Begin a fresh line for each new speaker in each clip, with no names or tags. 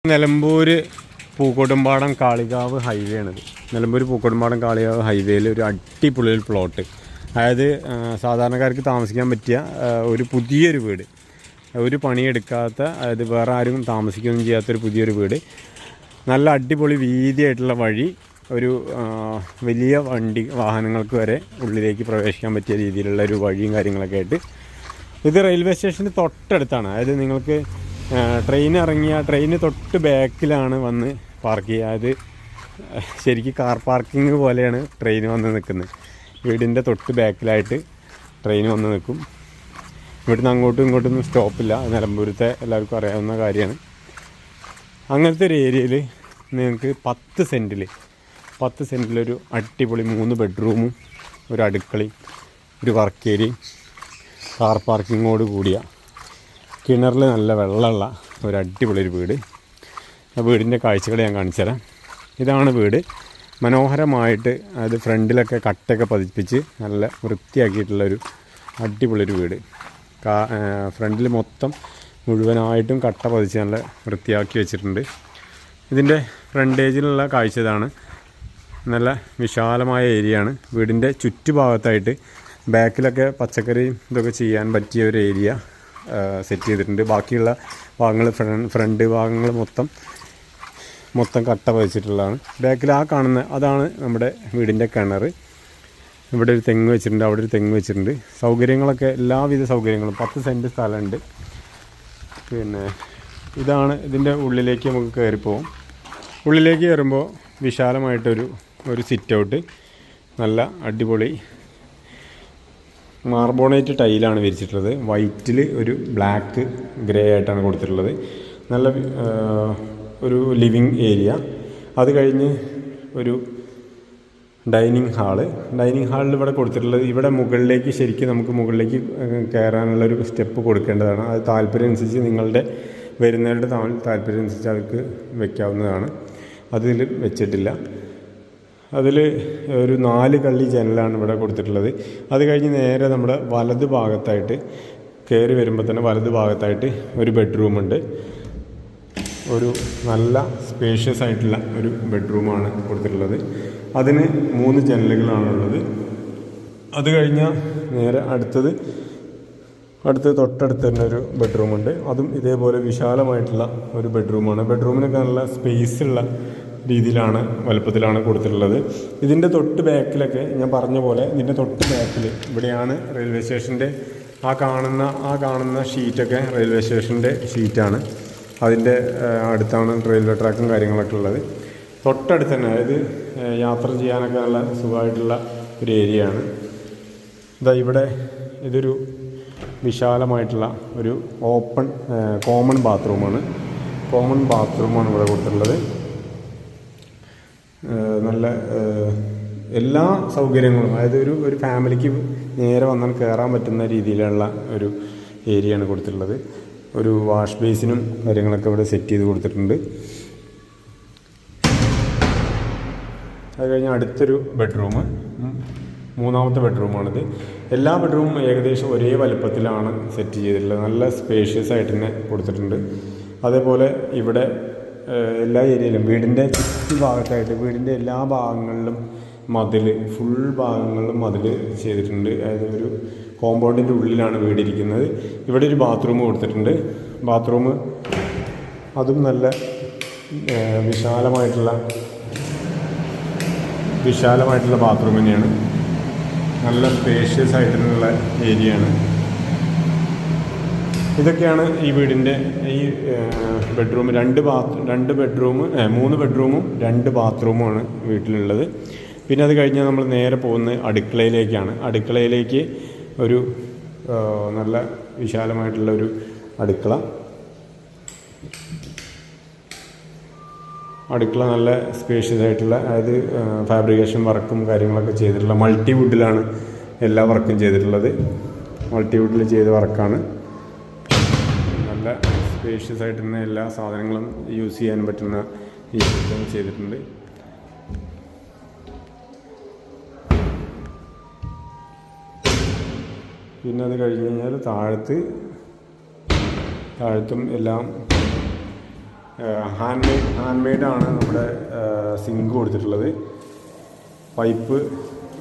Nilambur Pookkottumpadam Kalikavu highway ആണിത്. നിലമ്പൂർ പൂക്കോട്ടുംപാടം കാളികാവ് ഹൈവേയിൽ ഒരു അടിപൊളി പ്ലോട്ട്, അതായത് സാധാരണക്കാർക്ക് താമസിക്കാൻ പറ്റിയ ഒരു പുതിയൊരു വീട്, ഒരു പണിയെടുക്കാത്ത, അതായത് വേറെ ആരും താമസിക്കുകയൊന്നും ചെയ്യാത്തൊരു പുതിയൊരു വീട്, നല്ല അടിപൊളി വീതിയായിട്ടുള്ള വഴി, ഒരു വലിയ വാഹനങ്ങൾക്ക് വരെ ഉള്ളിലേക്ക് പ്രവേശിക്കാൻ പറ്റിയ രീതിയിലുള്ള ഒരു വഴിയും കാര്യങ്ങളൊക്കെ ആയിട്ട്. ഇത് റെയിൽവേ സ്റ്റേഷന് തൊട്ടടുത്താണ്. അതായത് നിങ്ങൾക്ക് ട്രെയിന് തൊട്ട് ബാക്കിലാണ് വന്ന് പാർക്ക് ചെയ്യുക. അതായത് ശരിക്കും കാർ പാർക്കിംഗ് പോലെയാണ് ട്രെയിൻ വന്ന് നിൽക്കുന്നത്. വീടിൻ്റെ തൊട്ട് ബാക്കിലായിട്ട് ട്രെയിൻ വന്ന് നിൽക്കും. ഇവിടുന്ന് അങ്ങോട്ടും ഇങ്ങോട്ടൊന്നും സ്റ്റോപ്പില്ല. നിലമ്പൂരത്തെ എല്ലാവർക്കും അറിയാവുന്ന കാര്യമാണ്. അങ്ങനത്തെ ഒരു ഏരിയയിൽ നിങ്ങൾക്ക് 10 സെൻറ്റിലൊരു അടിപൊളി 3 ബെഡ്റൂമും ഒരു അടുക്കളയും ഒരു വർക്ക് ഏരിയയും കാർ പാർക്കിങ്ങോട് കൂടിയ, കിണറിൽ നല്ല വെള്ളമുള്ള ഒരു അടിപൊളി ഒരു വീട്. ആ വീടിൻ്റെ കാഴ്ചകൾ ഞാൻ കാണിച്ചു തരാം. ഇതാണ് വീട്. മനോഹരമായിട്ട്, അതായത് ഫ്രണ്ടിലൊക്കെ കട്ടയൊക്കെ പതിപ്പിച്ച് നല്ല വൃത്തിയാക്കിയിട്ടുള്ളൊരു അടിപൊളിയൊരു വീട്. ഫ്രണ്ടിൽ മൊത്തം മുഴുവനായിട്ടും കട്ട പതിച്ച് നല്ല വൃത്തിയാക്കി വെച്ചിട്ടുണ്ട്. ഇതിൻ്റെ ഫ്രണ്ടേജിലുള്ള കാഴ്ച ഇതാണ്. നല്ല വിശാലമായ ഏരിയയാണ്. വീടിൻ്റെ ചുറ്റുഭാഗത്തായിട്ട് ബാക്കിലൊക്കെ പച്ചക്കറിയും ഇതൊക്കെ ചെയ്യാൻ പറ്റിയ ഒരു ഏരിയ സെറ്റ് ചെയ്തിട്ടുണ്ട്. ബാക്കിയുള്ള ഭാഗങ്ങൾ, ഫ്രണ്ട് ഭാഗങ്ങൾ മൊത്തം കട്ട പതിച്ചിട്ടുള്ളതാണ്. ബാക്കിൽ ആ കാണുന്ന അതാണ് നമ്മുടെ വീടിൻ്റെ കിണർ. ഇവിടെ ഒരു തെങ്ങ് വെച്ചിട്ടുണ്ട്, അവിടെ ഒരു തെങ്ങ് വെച്ചിട്ടുണ്ട്. സൗകര്യങ്ങളൊക്കെ, എല്ലാവിധ സൗകര്യങ്ങളും, 10 സെൻറ്റ് സ്ഥലമുണ്ട്. പിന്നെ ഇതാണ് ഇതിൻ്റെ ഉള്ളിലേക്ക് നമുക്ക് കയറിപ്പോവും. ഉള്ളിലേക്ക് കയറുമ്പോൾ വിശാലമായിട്ടൊരു സിറ്റ് ഔട്ട്, നല്ല അടിപൊളി മാർബോണേറ്റ് ടൈലാണ് വിരിച്ചിട്ടുള്ളത്. വൈറ്റിൽ ഒരു ബ്ലാക്ക് ഗ്രേ ആയിട്ടാണ് കൊടുത്തിട്ടുള്ളത്. നല്ല ഒരു ലിവിങ് ഏരിയ. അത് കഴിഞ്ഞ് ഒരു ഡൈനിങ് ഹാളിൽ ഇവിടെ കൊടുത്തിട്ടുള്ളത്, ഇവിടെ മുകളിലേക്ക് ശരിക്കും നമുക്ക് മുകളിലേക്ക് കയറാനുള്ളൊരു സ്റ്റെപ്പ് കൊടുക്കേണ്ടതാണ്. അത് താല്പര്യം അനുസരിച്ച്, നിങ്ങളുടെ വരുന്നവരുടെ താല്പര്യം അനുസരിച്ച് അവർക്ക് വയ്ക്കാവുന്നതാണ്. അതിൽ വെച്ചിട്ടില്ല. അതിൽ ഒരു 4 കള്ളി ജനലാണ് ഇവിടെ കൊടുത്തിട്ടുള്ളത്. അത് കഴിഞ്ഞ് നേരെ നമ്മുടെ വലത് ഭാഗത്തായിട്ട് കയറി വരുമ്പോൾ തന്നെ വലത് ഭാഗത്തായിട്ട് ഒരു ബെഡ്റൂമുണ്ട്. ഒരു നല്ല സ്പേഷ്യസ് ആയിട്ടുള്ള ഒരു ബെഡ്റൂമാണ് കൊടുത്തിട്ടുള്ളത്. അതിന് 3 ജനലുകളാണുള്ളത്. അത് കഴിഞ്ഞാൽ നേരെ അടുത്തത് തൊട്ടടുത്ത് തന്നെ ഒരു ബെഡ്റൂമുണ്ട്. അതും ഇതേപോലെ വിശാലമായിട്ടുള്ള ഒരു ബെഡ്റൂമാണ്. ബെഡ്റൂമിനൊക്കെ നല്ല സ്പേസുള്ള രീതിയിലാണ്, വലുപ്പത്തിലാണ് കൊടുത്തിട്ടുള്ളത്. ഇതിൻ്റെ തൊട്ട് ബാക്കിലൊക്കെ ഞാൻ പറഞ്ഞ പോലെ, ഇതിൻ്റെ തൊട്ട് ബാക്കിൽ ഇവിടെയാണ് റെയിൽവേ സ്റ്റേഷൻ്റെ ആ കാണുന്ന ഷീറ്റൊക്കെ റെയിൽവേ സ്റ്റേഷൻ്റെ ഷീറ്റാണ്. അതിൻ്റെ അടുത്താണ് റെയിൽവേ ട്രാക്കും കാര്യങ്ങളൊക്കെ ഉള്ളത്. തൊട്ടടുത്ത് തന്നെ, അതായത് യാത്ര ചെയ്യാനൊക്കെ നല്ല സുഖമായിട്ടുള്ള ഒരു ഏരിയയാണ്. ഇവിടെ ഇതൊരു വിശാലമായിട്ടുള്ള ഒരു കോമൺ ബാത്റൂമാണ് ഇവിടെ കൊടുത്തിട്ടുള്ളത്. നല്ല എല്ലാ സൗകര്യങ്ങളും, അതായത് ഒരു ഫാമിലിക്ക് നേരെ വന്നാൽ കയറാൻ പറ്റുന്ന രീതിയിലുള്ള ഒരു ഏരിയയാണ് കൊടുത്തിട്ടുള്ളത്. ഒരു വാഷ് ബേസിനും കാര്യങ്ങളൊക്കെ ഇവിടെ സെറ്റ് ചെയ്ത് കൊടുത്തിട്ടുണ്ട്. അത് കഴിഞ്ഞ് അടുത്തൊരു ബെഡ്റൂം, 3ാമത്തെ ബെഡ്റൂമാണിത്. എല്ലാ ബെഡ്റൂമും ഏകദേശം ഒരേ വലുപ്പത്തിലാണ് സെറ്റ് ചെയ്തിട്ടുള്ളത്. നല്ല സ്പേഷ്യസ് ആയിട്ട് തന്നെ കൊടുത്തിട്ടുണ്ട്. അതേപോലെ ഇവിടെ എല്ലാ ഏരിയയിലും വീടിൻ്റെ ചുറ്റുഭാഗത്തായിട്ട് വീടിൻ്റെ എല്ലാ ഭാഗങ്ങളിലും ഫുൾ ഭാഗങ്ങളിലും മതിൽ ചെയ്തിട്ടുണ്ട്. അതായത് ഒരു കോമ്പൗണ്ടിൻ്റെ ഉള്ളിലാണ് വീടിരിക്കുന്നത്. ഇവിടെ ഒരു ബാത്റൂം കൊടുത്തിട്ടുണ്ട്. ബാത്റൂം അതും നല്ല വിശാലമായിട്ടുള്ള ബാത്റൂം തന്നെയാണ്. നല്ല സ്പേഷ്യസ് ആയിട്ടുള്ള ഏരിയയാണ്. ഇതൊക്കെയാണ് ഈ വീടിൻ്റെ ഈ ബെഡ്റൂം. 3 ബെഡ്റൂമും 2 ബാത്റൂമുമാണ് വീട്ടിലുള്ളത്. പിന്നെ അത് കഴിഞ്ഞാൽ നമ്മൾ നേരെ പോകുന്നത് അടുക്കളയിലേക്കാണ്. അടുക്കളയിലേക്ക് ഒരു നല്ല വിശാലമായിട്ടുള്ള ഒരു അടുക്കള നല്ല സ്പേഷ്യസ് ആയിട്ടുള്ള, അതായത് ഫാബ്രിക്കേഷൻ വർക്കും കാര്യങ്ങളൊക്കെ ചെയ്തിട്ടുള്ള മൾട്ടിവുഡിലാണ് എല്ലാ വർക്കും ചെയ്തിട്ടുള്ളത്. മൾട്ടിവുഡിൽ ചെയ്ത വർക്കാണ്. നല്ല സ്പേഷ്യസ് ആയിട്ട് തന്നെ എല്ലാ സാധനങ്ങളും യൂസ് ചെയ്യാൻ പറ്റുന്ന രീതിയിൽ ചെയ്തിട്ടുണ്ട്. പിന്നെ അത് കഴിഞ്ഞ് കഴിഞ്ഞാൽ താഴത്തും എല്ലാം ഹാൻഡ് മെയ്ഡാണ് നമ്മുടെ സിങ്ക് കൊടുത്തിട്ടുള്ളത്. പൈപ്പ്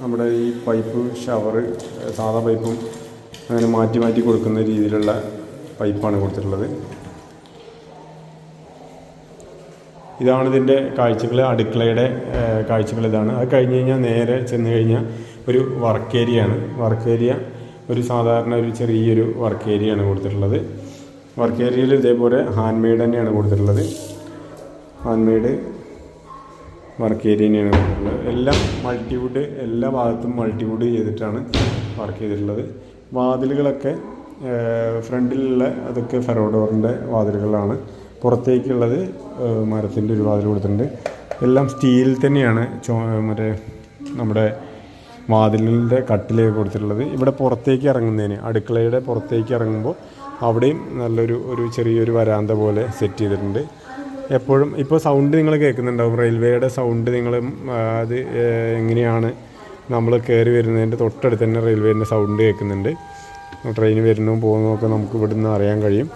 നമ്മുടെ ഈ പൈപ്പ് ഷവർ സാധാ പൈപ്പും അങ്ങനെ മാറ്റി മാറ്റി കൊടുക്കുന്ന രീതിയിലുള്ള പൈപ്പാണ് കൊടുത്തിട്ടുള്ളത്. ഇതാണ് ഇതിൻ്റെ കാഴ്ചകൾ, അടുക്കളയുടെ കാഴ്ചകൾ ഇതാണ്. അത് കഴിഞ്ഞ് കഴിഞ്ഞാൽ നേരെ ചെന്ന് കഴിഞ്ഞാൽ ഒരു വർക്ക് ഏരിയയാണ്. വർക്ക് ഏരിയ ഒരു സാധാരണ ഒരു ചെറിയൊരു വർക്ക് ഏരിയയാണ് കൊടുത്തിട്ടുള്ളത്. വർക്ക് ഏരിയയിൽ ഇതേപോലെ ഹാൻഡ് മെയ്ഡ് തന്നെയാണ് കൊടുത്തിട്ടുള്ളത്. ഹാൻഡ് മെയ്ഡ് വർക്ക് ഏരിയ തന്നെയാണ് കൊടുത്തിട്ടുള്ളത്. എല്ലാം മൾട്ടിവുഡ്, എല്ലാ ഭാഗത്തും മൾട്ടിവുഡ് ചെയ്തിട്ടാണ് വർക്ക് ചെയ്തിട്ടുള്ളത്. വാതിലുകളൊക്കെ ഫ്രണ്ടിലുള്ള അതൊക്കെ ഫെറോഡോറിൻ്റെ വാതിലുകളാണ്. പുറത്തേക്കുള്ളത് മരത്തിൻ്റെ ഒരു വാതിൽ കൊടുത്തിട്ടുണ്ട്. എല്ലാം സ്റ്റീൽ തന്നെയാണ് മറ്റേ നമ്മുടെ വാതിലിൻ്റെ കട്ടിലേക്ക് കൊടുത്തിട്ടുള്ളത്. ഇവിടെ പുറത്തേക്ക് ഇറങ്ങുന്നതിന്, അടുക്കളയുടെ പുറത്തേക്ക് ഇറങ്ങുമ്പോൾ അവിടെയും ഒരു ചെറിയൊരു വരാന്ത പോലെ സെറ്റ് ചെയ്തിട്ടുണ്ട്. എപ്പോഴും ഇപ്പോൾ സൗണ്ട് നിങ്ങൾ കേൾക്കുന്നുണ്ടാവും, റെയിൽവേയുടെ സൗണ്ട്. നിങ്ങൾ അത് എങ്ങനെയാണ് നമ്മൾ കയറി വരുന്നതിൻ്റെ തൊട്ടടുത്ത് തന്നെ റെയിൽവേൻ്റെ സൗണ്ട് കേൾക്കുന്നുണ്ട്. ട്രെയിൻ വരുന്നതും പോകുന്നതൊക്കെ നമുക്ക് ഇവിടുന്ന് അറിയാൻ കഴിയും.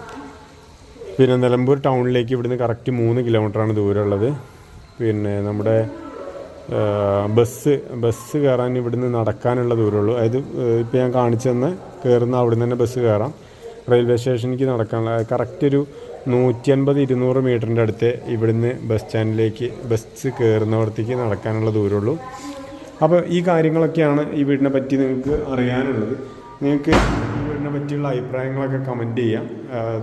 പിന്നെ നിലമ്പൂർ ടൗണിലേക്ക് ഇവിടുന്ന് കറക്റ്റ് 3 കിലോമീറ്ററാണ് ദൂരമുള്ളത്. പിന്നെ നമ്മുടെ ബസ് കയറാൻ ഇവിടുന്ന് നടക്കാനുള്ള ദൂരമുള്ളൂ. അതായത് ഇപ്പോൾ ഞാൻ കാണിച്ചു തന്ന കയറുന്ന അവിടുന്ന് തന്നെ ബസ് കയറാം. റെയിൽവേ സ്റ്റേഷനിലേക്ക് നടക്കാനുള്ള കറക്റ്റ് ഒരു 150-200 മീറ്ററിൻ്റെ അടുത്ത് ഇവിടുന്ന് ബസ് സ്റ്റാൻഡിലേക്ക് ബസ് കയറുന്നവിടത്തേക്ക് നടക്കാനുള്ള ദൂരമുള്ളൂ. അപ്പോൾ ഈ കാര്യങ്ങളൊക്കെയാണ് ഈ വീടിനെ പറ്റി നിങ്ങൾക്ക് അറിയാനുള്ളത്. നിങ്ങൾക്ക് ഈ വീടിനെ പറ്റിയുള്ള അഭിപ്രായങ്ങളൊക്കെ കമൻറ്റ് ചെയ്യാം.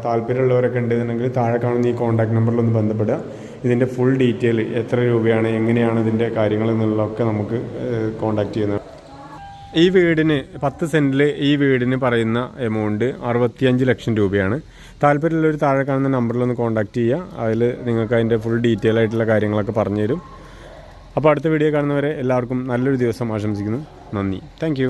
താല്പര്യമുള്ളവരൊക്കെ ഉണ്ടെന്നുണ്ടെങ്കിൽ താഴെ കാണുന്ന ഈ കോൺടാക്ട് നമ്പറിലൊന്ന് ബന്ധപ്പെടുക. ഇതിൻ്റെ ഫുൾ ഡീറ്റെയിൽ എത്ര രൂപയാണ്, എങ്ങനെയാണ് ഇതിൻ്റെ കാര്യങ്ങൾ എന്നുള്ളതൊക്കെ നമുക്ക് കോൺടാക്റ്റ് ചെയ്യുന്നത്. ഈ വീടിന് 10 സെൻറ്റിൽ ഈ വീടിന് പറയുന്ന എമൗണ്ട് 65 ലക്ഷം രൂപയാണ്. താല്പര്യമുള്ളവർ താഴെ കാണുന്ന നമ്പറിലൊന്ന് കോൺടാക്റ്റ് ചെയ്യുക. അതിൽ നിങ്ങൾക്ക് അതിൻ്റെ ഫുൾ ഡീറ്റെയിൽ ആയിട്ടുള്ള കാര്യങ്ങളൊക്കെ പറഞ്ഞു തരും. അപ്പോൾ അടുത്ത വീഡിയോ കാണുന്നവരെ എല്ലാവർക്കും നല്ലൊരു ദിവസം ആശംസിക്കുന്നു. നന്ദി. താങ്ക്